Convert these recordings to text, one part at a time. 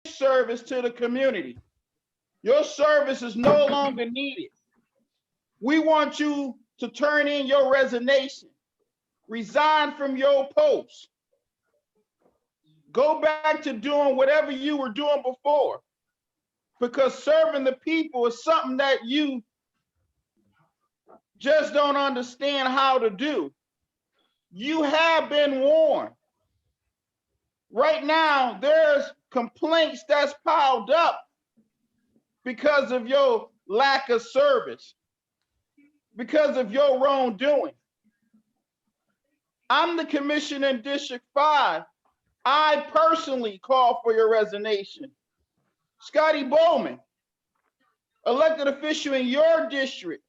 service to the community. Your service is no longer needed. We want you to turn in your resignation, resign from your post, go back to doing whatever you were doing before, because serving the people is something that you just don't understand how to do. You have been warned. Right now, there's complaints that's piled up because of your lack of service, because of your wrongdoing. I'm the commissioner in District 5. I personally call for your resignation. Scotty Bowman, elected official in your district,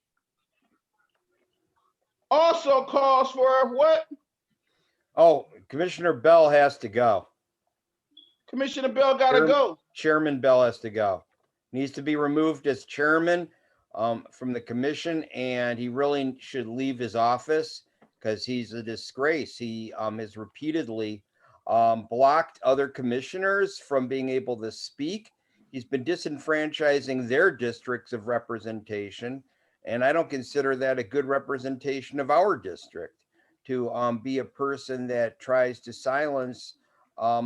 also calls for what? Oh, Commissioner Bell has to go. Commissioner Bell got to go. Chairman Bell has to go. Needs to be removed as chairman from the commission, and he really should leave his office because he's a disgrace. He has repeatedly blocked other commissioners from being able to speak. He's been disenfranchising their districts of representation, and I don't consider that a good representation of our district to be a person that tries to silence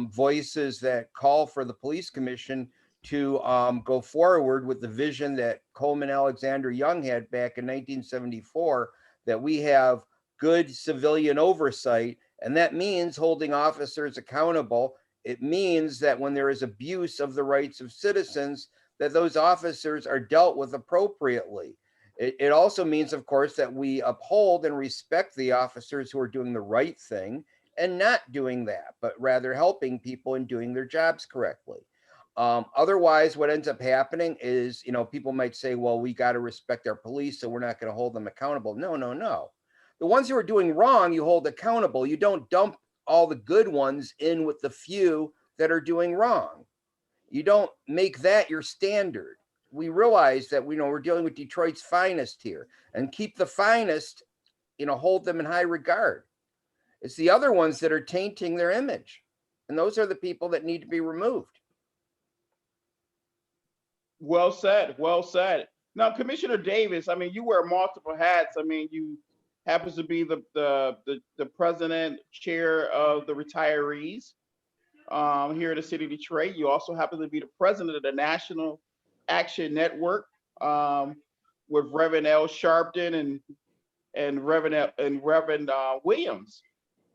voices that call for the police commission to go forward with the vision that Coleman Alexander Young had back in 1974, that we have good civilian oversight. And that means holding officers accountable. It means that when there is abuse of the rights of citizens, that those officers are dealt with appropriately. It also means, of course, that we uphold and respect the officers who are doing the right thing and not doing that, but rather helping people in doing their jobs correctly. Otherwise, what ends up happening is, people might say, well, we got to respect our police, so we're not going to hold them accountable. No, no, no. The ones who are doing wrong, you hold accountable. You don't dump all the good ones in with the few that are doing wrong. You don't make that your standard. We realize that we're dealing with Detroit's finest here, and keep the finest, hold them in high regard. It's the other ones that are tainting their image, and those are the people that need to be removed. Well said. Well said. Now, Commissioner Davis, you wear multiple hats. You happens to be the president chair of the retirees here in the city of Detroit. You also happen to be the president of the National Action Network with Reverend L. Sharpton and Reverend Williams.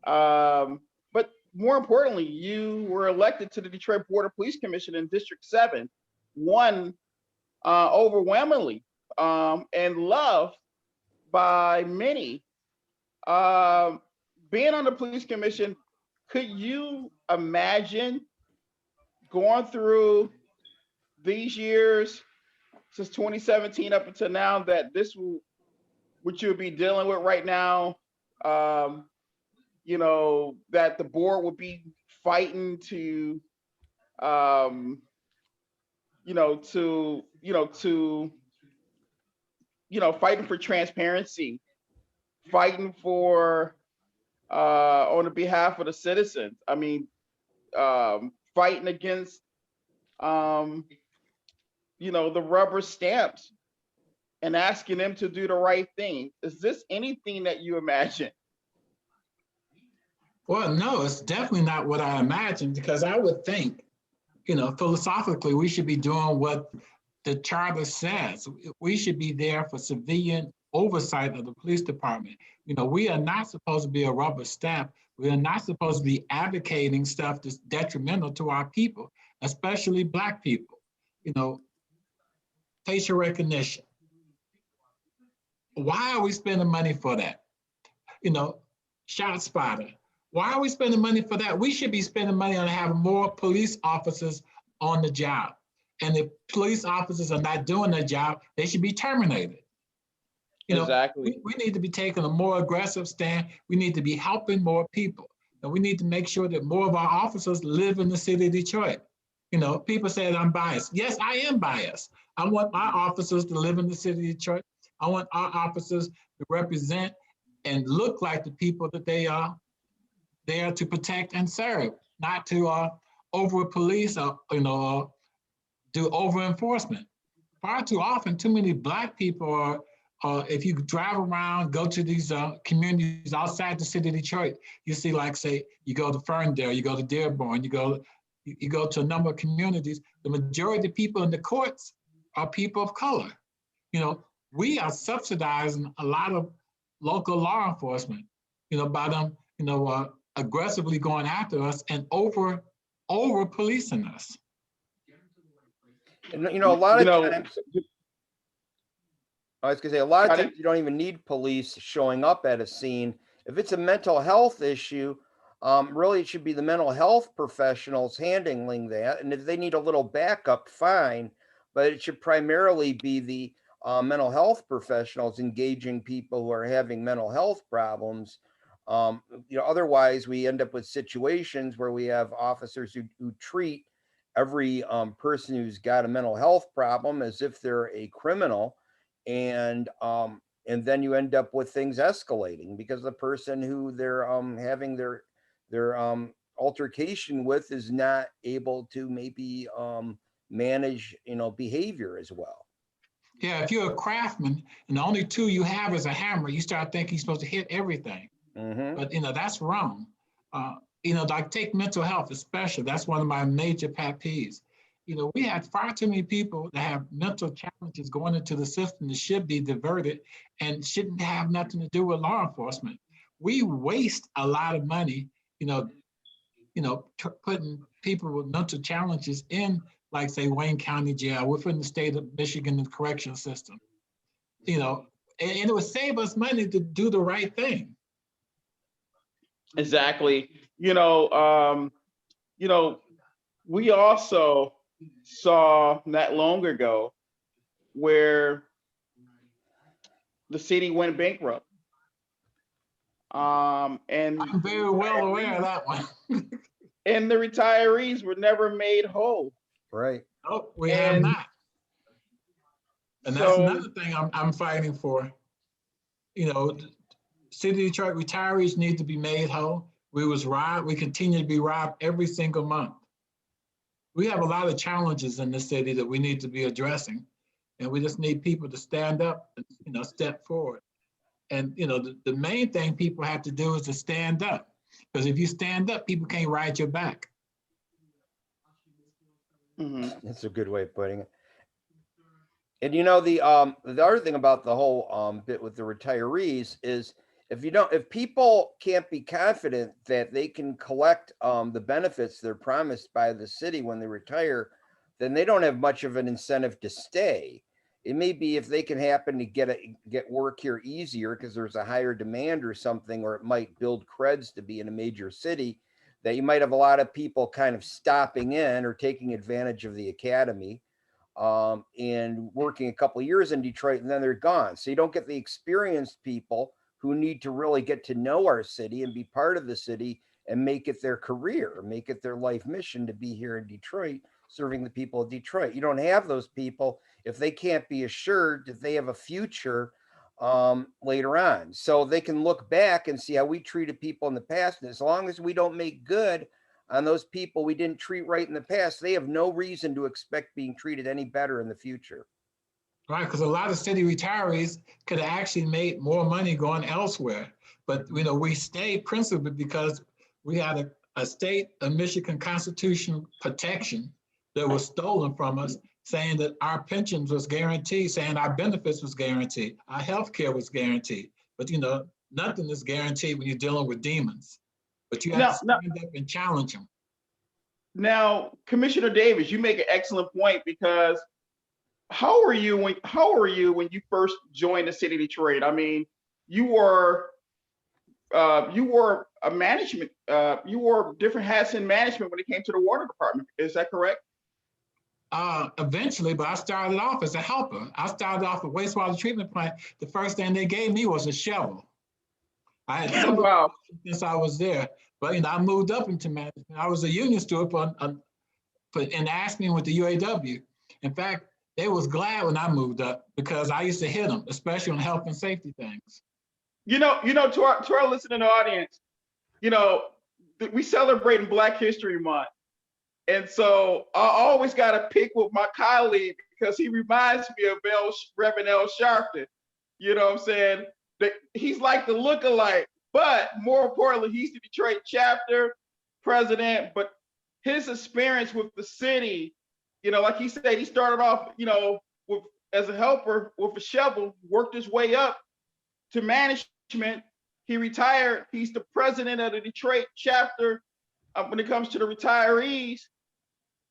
But more importantly, you were elected to the Detroit Board of Police Commission in District 7, won overwhelmingly and loved by many. Being on the police commission, could you imagine going through these years since 2017 up until now, that this will, what you'll be dealing with right now, that the board will be fighting to fighting for transparency, fighting for on the behalf of the citizens. Fighting against the rubber stamps and asking them to do the right thing. Is this anything that you imagine? Well, no, it's definitely not what I imagined, because I would think, philosophically, we should be doing what the charter says. We should be there for civilian oversight of the police department. We are not supposed to be a rubber stamp. We are not supposed to be advocating stuff that's detrimental to our people, especially Black people. Facial recognition. Why are we spending money for that? Shot spotter. Why are we spending money for that? We should be spending money on having more police officers on the job. And if police officers are not doing their job, they should be terminated. Exactly. We need to be taking a more aggressive stand. We need to be helping more people. And we need to make sure that more of our officers live in the city of Detroit. People say that I'm biased. Yes, I am biased. I want my officers to live in the city of Detroit. I want our officers to represent and look like the people that they are there to protect and serve, not to over police, do over enforcement. Far too often, too many Black people are, if you drive around, go to these communities outside the city of Detroit, you see, like, say, you go to Ferndale, you go to Dearborn, you go to a number of communities, the majority of the people in the courts are people of color. We are subsidizing a lot of local law enforcement, by them, aggressively going after us and over policing us. And a lot of times, I was gonna say, a lot of times you don't even need police showing up at a scene. If it's a mental health issue, really it should be the mental health professionals handling that. And if they need a little backup, fine, but it should primarily be the mental health professionals engaging people who are having mental health problems. Otherwise we end up with situations where we have officers who treat every person who's got a mental health problem as if they're a criminal, and then you end up with things escalating because the person who they're having their altercation with is not able to maybe manage behavior as well. Yeah, if you're a craftsman and the only tool you have is a hammer, you start thinking you're supposed to hit everything. Mm-hmm. But that's wrong. Like take mental health especially. That's one of my major pet peeves. We had far too many people that have mental challenges going into the system that should be diverted and shouldn't have nothing to do with law enforcement. We waste a lot of money, putting people with mental challenges in, like, say, Wayne County Jail, within the state of Michigan and correctional system. And it would save us money to do the right thing. Exactly. We also saw not long ago where the city went bankrupt. And I'm very well aware of that one. And the retirees were never made whole. Right. Oh, we have not. And that's another thing I'm fighting for. City of Detroit retirees need to be made whole. We was robbed. We continue to be robbed every single month. We have a lot of challenges in this city that we need to be addressing, and we just need people to stand up and step forward. And the main thing people have to do is to stand up, because if you stand up, people can't ride your back. Mm-hmm. That's a good way of putting it. And the other thing about the whole bit with the retirees is if people can't be confident that they can collect the benefits they're promised by the city when they retire, then they don't have much of an incentive to stay. It may be if they can happen to get work here easier because there's a higher demand or something, or it might build creds to be in a major city, that you might have a lot of people kind of stopping in or taking advantage of the academy and working a couple of years in Detroit, and then they're gone. So you don't get the experienced people who need to really get to know our city and be part of the city and make it their career, make it their life mission to be here in Detroit, serving the people of Detroit. You don't have those people if they can't be assured that they have a future later on. So they can look back and see how we treated people in the past. And as long as we don't make good on those people we didn't treat right in the past, they have no reason to expect being treated any better in the future. Right, because a lot of city retirees could have actually made more money going elsewhere. But we stayed principally because we had a state of Michigan Constitution protection that was stolen from us, saying that our pensions was guaranteed, saying our benefits was guaranteed, our health care was guaranteed. But nothing is guaranteed when you're dealing with demons. But you have to stand up and challenge them. Now, Commissioner Davis, you make an excellent point, because how were you when you first joined the city of Detroit? I mean, you wore a management, you wore different hats in management when it came to the water department. Is that correct? Eventually, but I started off as a helper. I started off at wastewater treatment plant. The first thing they gave me was a shovel. I had several since I was there, but I moved up into management. I was a union steward and asked me with the UAW. In fact, they was glad when I moved up because I used to hit them, especially on health and safety things. To our listening audience, we celebrating Black History Month, And so I always got to pick with my colleague because he reminds me of Reverend L. Sharpton. You know what I'm saying? He's like the lookalike, but more importantly, he's the Detroit chapter president. But his experience with the city, like he said, he started off, as a helper with a shovel, worked his way up to management. He retired. He's the president of the Detroit chapter. When it comes to the retirees,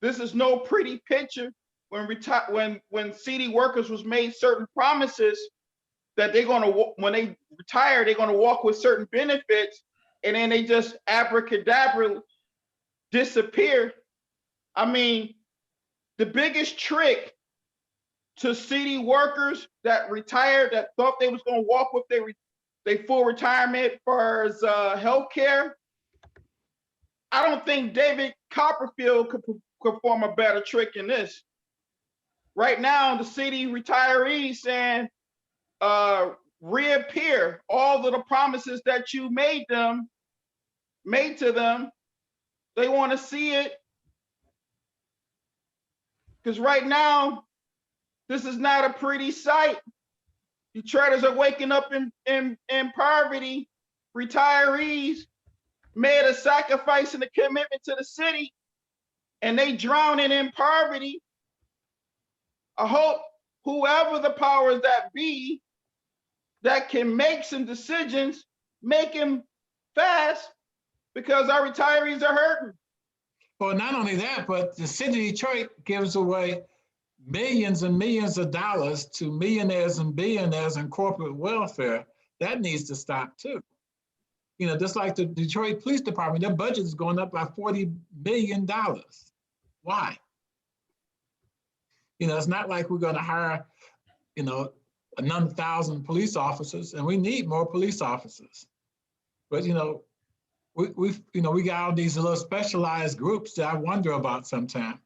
this is no pretty picture. When city workers was made certain promises that when they retire, they're gonna walk with certain benefits, and then they just abracadabra disappear. I mean, the biggest trick to city workers that retired, that thought they was gonna walk with their full retirement for healthcare, I don't think David Copperfield could perform a better trick in this. Right now, the city retirees saying, reappear all of the promises that you made to them. They want to see it. Because right now, this is not a pretty sight. Detroiters are waking up in poverty. Retirees made a sacrifice and a commitment to the city, and they drowning in poverty. I hope whoever the powers that be that can make some decisions, make them fast, because our retirees are hurting. Well, not only that, but the city of Detroit gives away millions and millions of dollars to millionaires and billionaires and corporate welfare. That needs to stop too. Just like the Detroit Police Department, their budget is going up by $40 billion. Why? It's not like we're going to hire, another 1,000 police officers, and we need more police officers. But we got all these little specialized groups that I wonder about sometimes.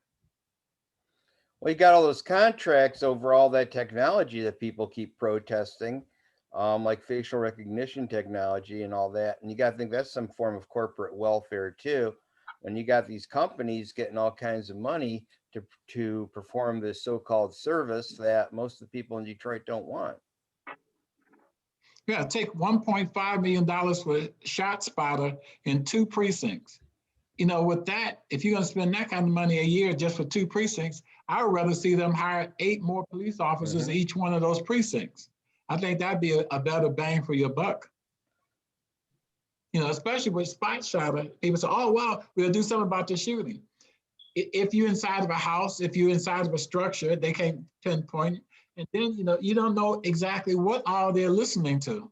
Well, you got all those contracts over all that technology that people keep protesting, like facial recognition technology and all that. And you got to think that's some form of corporate welfare too. When you got these companies getting all kinds of money to perform this so-called service that most of the people in Detroit don't want. Yeah, take $1.5 million for ShotSpotter in 2 precincts. With that, if you're going to spend that kind of money a year just for 2 precincts, I would rather see them hire 8 more police officers in each one of those precincts. I think that'd be a better bang for your buck. Especially with ShotSpotter, people say, oh, well, we'll do something about the shooting. If you're inside of a house, if you're inside of a structure, they can't pinpoint it. And then, you don't know exactly what all they're listening to.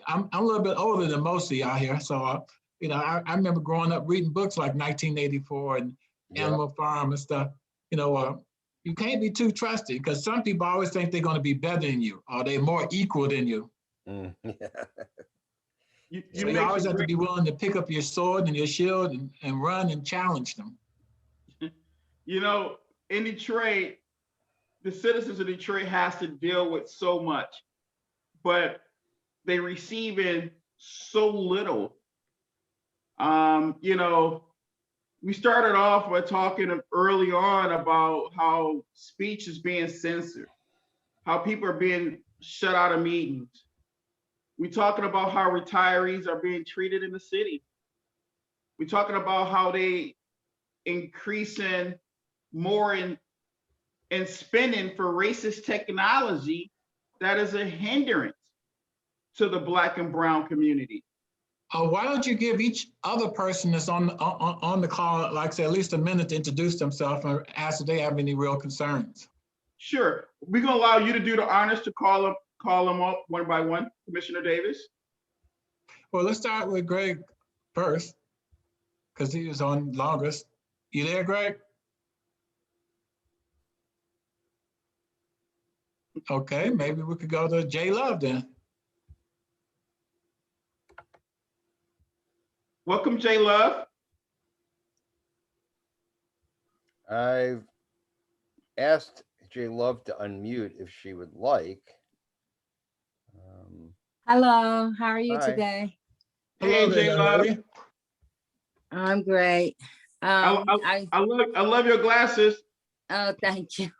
I'm a little bit older than most of y'all here. So, I remember growing up reading books like 1984 and Animal Farm and stuff. You can't be too trusting because some people always think they're going to be better than you or they're more equal than you. You always have to be willing to pick up your sword and your shield and run and challenge them. In Detroit, the citizens of Detroit has to deal with so much, but they receiving so little. We started off by talking early on about how speech is being censored, how people are being shut out of meetings. We're talking about how retirees are being treated in the city. We're talking about how they increasing more in spending for racist technology that is a hindrance to the Black and brown community. Why don't you give each other person that's on the call, like I said, at least a minute to introduce themselves and ask if they have any real concerns? Sure. We're going to allow you to do the honors to call them up one by one, Commissioner Davis. Well, let's start with Greg first, because he was on longest. You there, Greg? Okay, maybe we could go to J Love then. Welcome, J Love. I've asked J Love to unmute if she would like. Hello, how are you Hi. today? Hey, Hello there, J young Love. lady. I'm great. I love your glasses. Oh, thank you.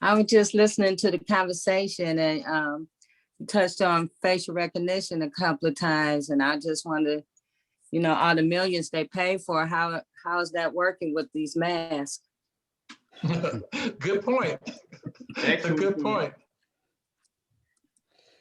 I was just listening to the conversation and touched on facial recognition a couple of times, and I just wonder, all the millions they pay for, how is that working with these masks? Good point. A good point.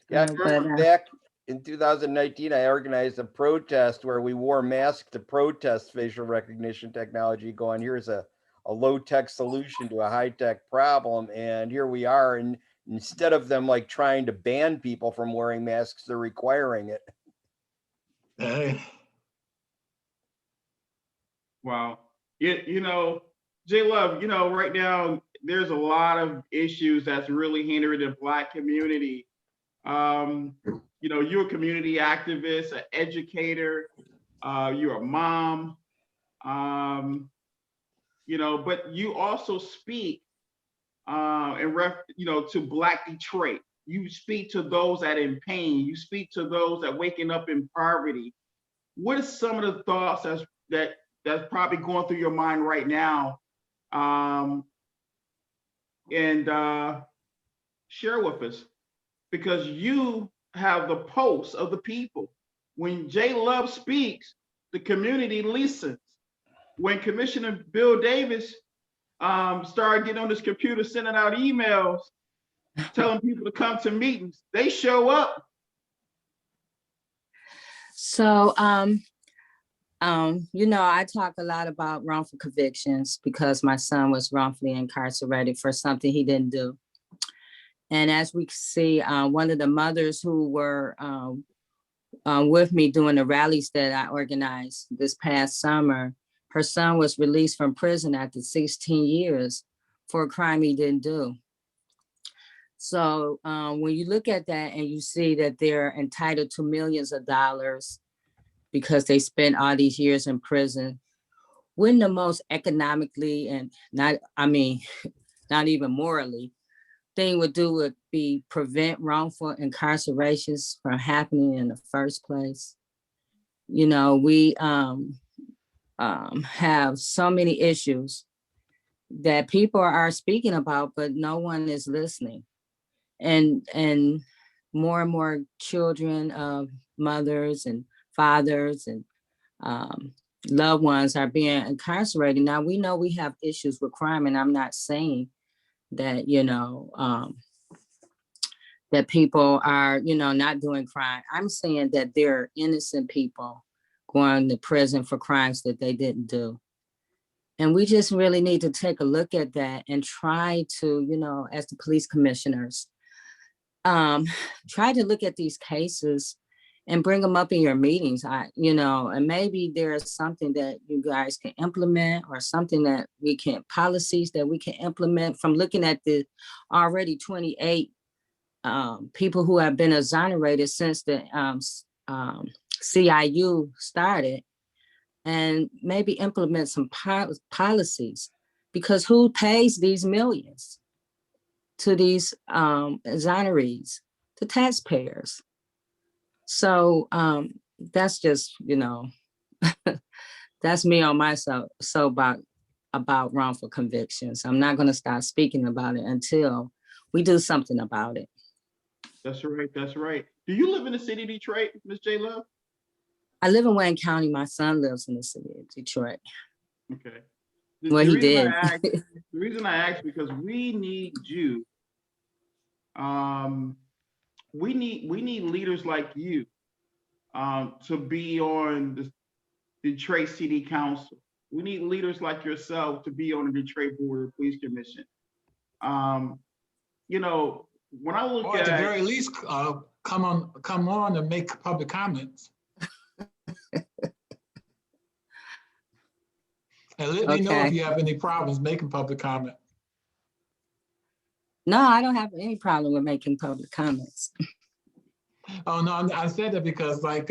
Yeah, I remember back in 2019, I organized a protest where we wore masks to protest facial recognition technology, going, here's a low-tech solution to a high-tech problem. And here we are. And instead of them like trying to ban people from wearing masks, they're requiring it. Hey. Wow. J Love, right now there's a lot of issues that's really hindering the Black community. You're a community activist, an educator, you're a mom, but you also speak to Black Detroit. You speak to those that are in pain. You speak to those that waking up in poverty. What are some of the thoughts that's probably going through your mind right now? And share with us, because you have the pulse of the people. When J Love speaks, the community listens. When Commissioner Bill Davis started getting on his computer, sending out emails, telling people to come to meetings, they show up. So, I talk a lot about wrongful convictions because my son was wrongfully incarcerated for something he didn't do. And as we see, one of the mothers who were with me during the rallies that I organized this past summer, her son was released from prison after 16 years for a crime he didn't do. So when you look at that and you see that they're entitled to millions of dollars because they spent all these years in prison, wouldn't the most economically and not even morally thing would be prevent wrongful incarcerations from happening in the first place? We have so many issues that people are speaking about, but no one is listening. And more children of mothers and fathers and loved ones are being incarcerated. Now, we know we have issues with crime, and I'm not saying that, that people are, not doing crime. I'm saying that there are innocent people going to prison for crimes that they didn't do. And we just really need to take a look at that and try to, as the police commissioners, try to look at these cases and bring them up in your meetings. And maybe there's something that you guys can implement, or something that policies that we can implement from looking at the already 28 people who have been exonerated since the CIU started, and maybe implement some policies, because who pays these millions to these exonerees? The taxpayers. So that's just, that's me on my soapbox about wrongful convictions. I'm not going to start speaking about it until we do something about it. That's right. That's right. Do you live in the city of Detroit, Ms. J Love? I live in Wayne County. My son lives in the city of Detroit. Okay. Well, he did. The reason I asked, because we need you. We need leaders like you to be on the Detroit City Council. We need leaders like yourself to be on the Detroit Board of Police Commission. When I look at the very least, come on and make public comments. And let me know if you have any problems making public comment. No, I don't have any problem with making public comments. Oh no, I said that because like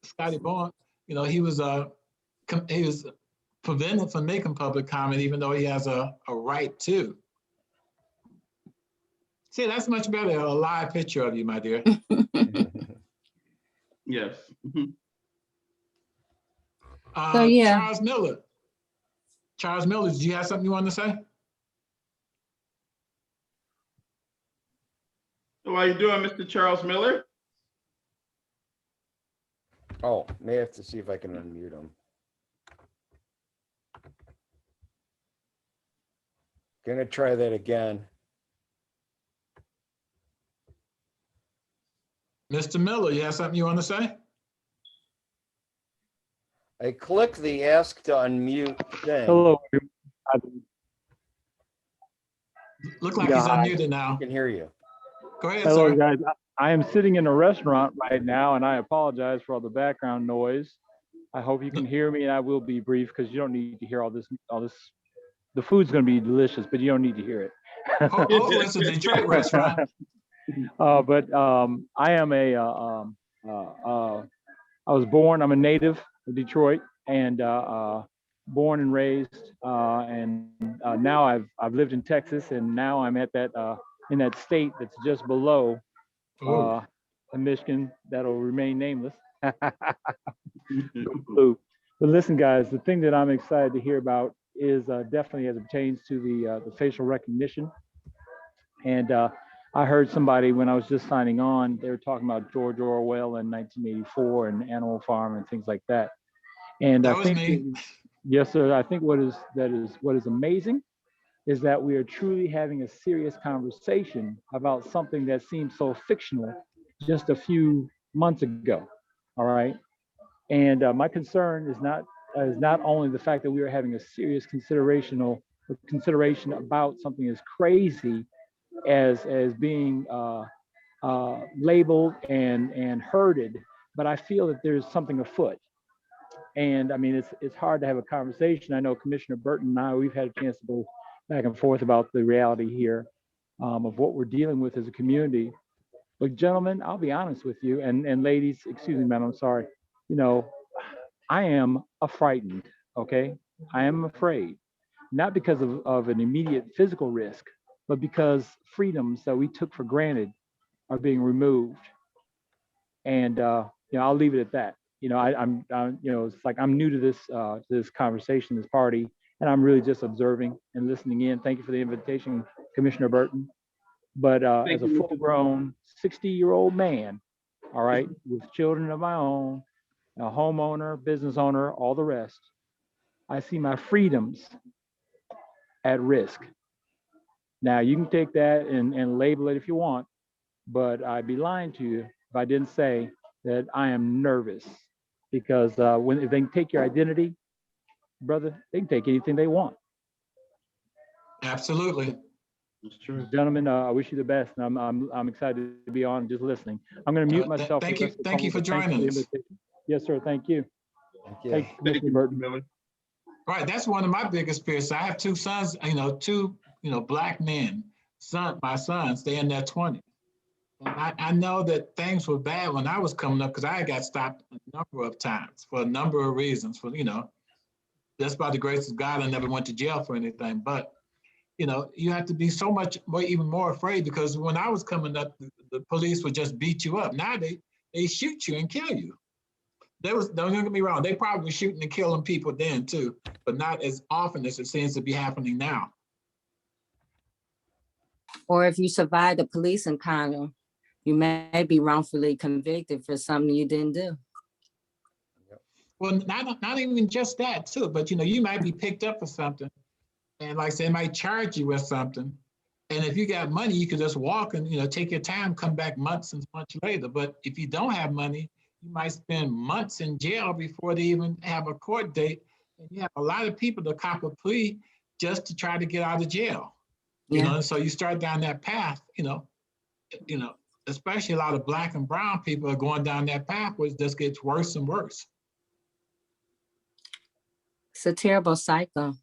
Scotty Bourne, he was prevented from making public comment, even though he has a right to. See, that's much better. A live picture of you, my dear. Yes. So, yeah. Charles Miller. Charles Miller, did you have something you wanted to say? So how you doing, Mr. Charles Miller? Oh, may have to see if I can unmute him. Gonna try that again. Mr. Miller, you have something you want to say? I click the ask to unmute thing. Hello. Look like Yeah, he's hi. unmuted I now. can hear you. Go ahead, Hello, sir. guys. I am sitting in a restaurant right now, and I apologize for all the background noise. I hope you can hear me, and I will be brief because you don't need to hear all this. The food's going to be delicious, but you don't need to hear it. Hopefully it's a Detroit restaurant. I am I was born, I'm a native of Detroit, and born and raised, and now I've lived in Texas, and now I'm at that in that state that's just below Michigan that'll remain nameless. Blue. But listen, guys, the thing that I'm excited to hear about is definitely as it pertains to the facial recognition. And I heard somebody when I was just signing on, they were talking about George Orwell in 1984 and Animal Farm and things like that. And That I was think, me. yes, sir. I think what is amazing is that we are truly having a serious conversation about something that seemed so fictional just a few months ago. All right. And my concern is not only the fact that we are having a serious consideration about something as crazy as being labeled and herded, but I feel that there's something afoot. And I mean, it's hard to have a conversation. I know Commissioner Burton and I, we've had a chance to go back and forth about the reality here of what we're dealing with as a community. But gentlemen, I'll be honest with you, and ladies, excuse me, ma'am, I'm sorry. You know, I am frightened, okay? I am afraid, not because of an immediate physical risk, but because freedoms that we took for granted are being removed. And I'll leave it at that. I'm it's like I'm new to this conversation, this party, and I'm really just observing and listening in. Thank you for the invitation, Commissioner Burton. But as a full-grown 60-year-old man, all right, with children of my own, a homeowner, business owner, all the rest, I see my freedoms at risk. Now, you can take that and label it if you want, but I'd be lying to you if I didn't say that I am nervous because if they can take your identity, brother, they can take anything they want. Absolutely. It's true. Gentlemen, I wish you the best, and I'm excited to be on and just listening. I'm going to mute myself. Thank you for joining us. Yes, sir. Thank you. Thank you. Thank you, Thank Commissioner you, Mr. Burton. Miller. Right, that's one of my biggest fears. I have two sons, two black men. My sons, they're in their 20s. And I know that things were bad when I was coming up because I got stopped a number of times for a number of reasons. Just by the grace of God, I never went to jail for anything. But you have to be so much more, even more afraid, because when I was coming up, the police would just beat you up. Now they shoot you and kill you. Don't get me wrong, they probably were shooting and killing people then too, but not as often as it seems to be happening now. Or if you survive the police encounter, you may be wrongfully convicted for something you didn't do. Well, not even just that too, but you might be picked up for something, and like I said, they might charge you with something. And if you got money, you could just walk and take your time, come back months and months later. But if you don't have money, you might spend months in jail before they even have a court date. And you have a lot of people that cop a plea just to try to get out of jail. So you start down that path, especially a lot of black and brown people are going down that path, which just gets worse and worse. It's a terrible cycle.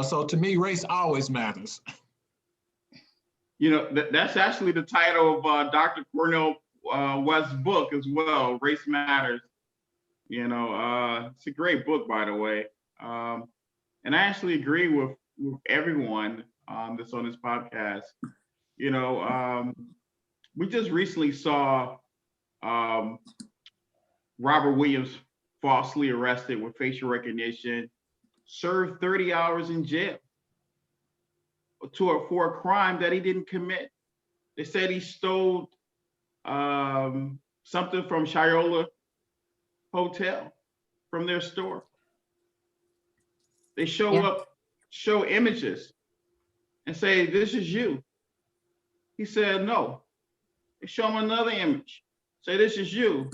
So to me, race always matters. That's actually the title of Dr. Cornel West's book as well, Race Matters. It's a great book, by the way. And I actually agree with everyone that's on this podcast. We just recently saw Robert Williams' falsely arrested with facial recognition, served 30 hours in jail for a crime that he didn't commit. They said he stole something from Shiola Hotel, from their store. They show images and say, this is you. He said, no. They show him another image, say, this is you.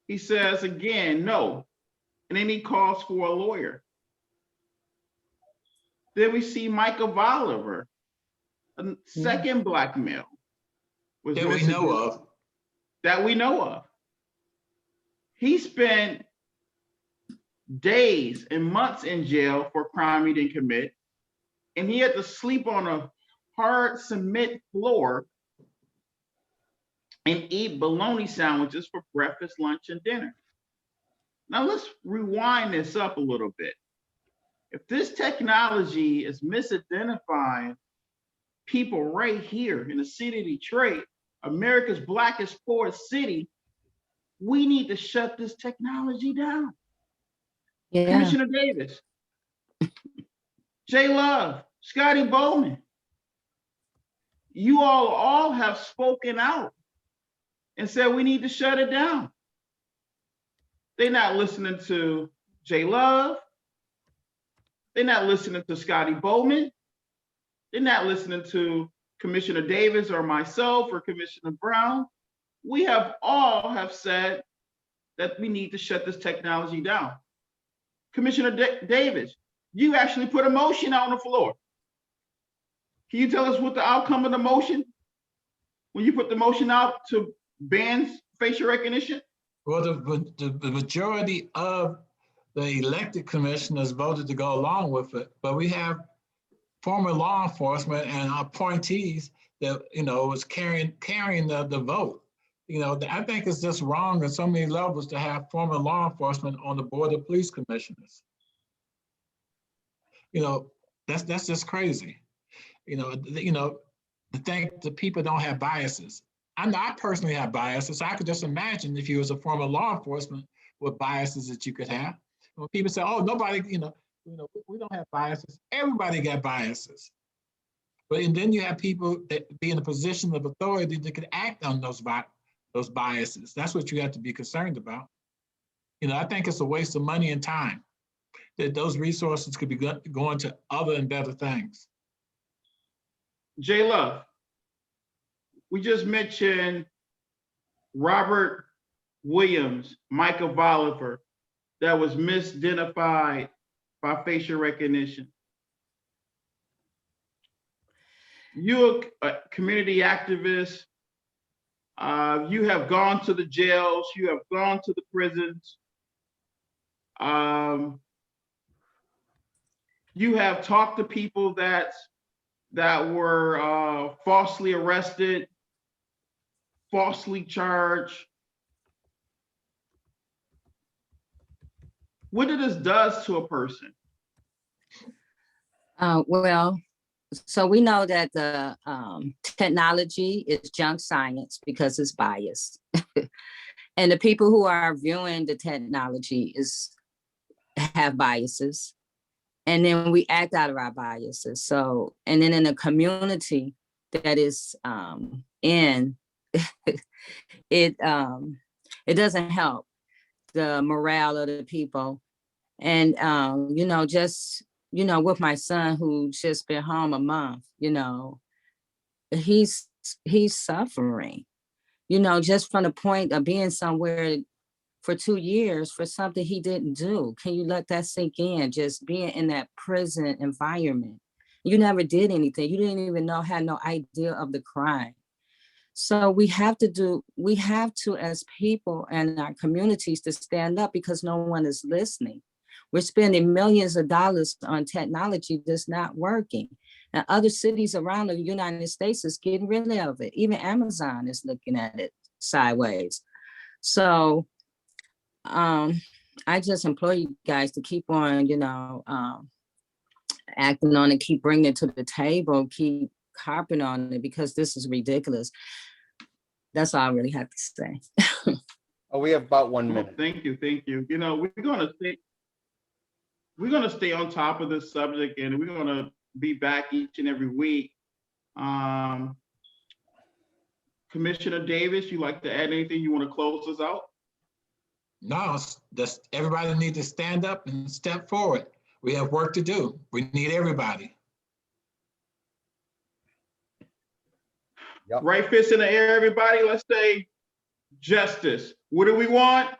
He says again, no. And then he calls for a lawyer. Then we see Michael Bolivar, a second black male. That we know of. That we know of. He spent days and months in jail for a crime he didn't commit. And he had to sleep on a hard cement floor and eat bologna sandwiches for breakfast, lunch, and dinner. Now let's rewind this up a little bit. If this technology is misidentifying people right here in the city of Detroit, America's blackest, poorest city, we need to shut this technology down. Yeah. Commissioner Davis, Jay Love, Scotty Bowman, you all have spoken out and said we need to shut it down. They're not listening to Jay Love. They're not listening to Scotty Bowman. They're not listening to Commissioner Davis or myself or Commissioner Brown. We all have said that we need to shut this technology down. Commissioner Davis, you actually put a motion on the floor. Can you tell us what the outcome of the motion, when you put the motion out to ban facial recognition? Well, the majority of the elected commissioners voted to go along with it, but we have former law enforcement and appointees that, was carrying the vote. I think it's just wrong on so many levels to have former law enforcement on the board of police commissioners. That's just crazy. To think that people don't have biases. I know I personally have biases. So I could just imagine if you was a former law enforcement, what biases that you could have. When people say, "Oh, nobody," we don't have biases. Everybody got biases. And then you have people that be in a position of authority that could act on those biases. That's what you have to be concerned about. I think it's a waste of money and time. That those resources could be going to other and better things. Jay Love, we just mentioned Robert Williams, Michael Bolivar, that was misidentified by facial recognition. You're a community activist. You have gone to the jails. You have gone to the prisons. You have talked to people that were falsely arrested, falsely charged. What this does to a person? Well, so we know that the technology is junk science because it's biased. And the people who are viewing the technology have biases. And then we act out of our biases. So, and then in a community that is it doesn't help the morale of the people. And, with my son who's just been home a month, he's suffering, just from the point of being somewhere for 2 years for something he didn't do. Can you let that sink in? Just being in that prison environment. You never did anything. You didn't even had no idea of the crime. So we have to as people and our communities to stand up because no one is listening. We're spending millions of dollars on technology that's not working. And other cities around the United States is getting rid of it. Even Amazon is looking at it sideways. So I just implore you guys to keep on, acting on it, keep bringing it to the table, keep harping on it because this is ridiculous. That's all I really have to say. Oh, we have about 1 minute. Thank you, thank you. You know, we're gonna stay on top of this subject, and we're gonna be back each and every week. Commissioner Davis, you like to add anything? You want to close us out? No, just everybody needs to stand up and step forward. We have work to do. We need everybody. Yep. Right fist in the air, everybody. Let's say justice. What do we want?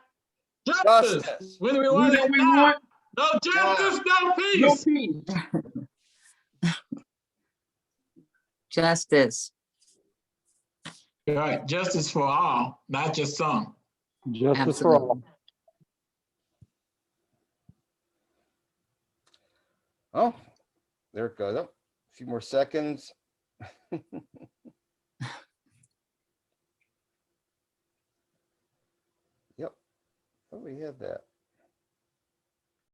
Justice. Justice. When do we What want do it? we Now. want? No justice, no No peace. peace. Justice. Right, justice for all, not just some. Justice for all. Oh, there it goes. Oh, a few more seconds. Yep. Oh, we had that.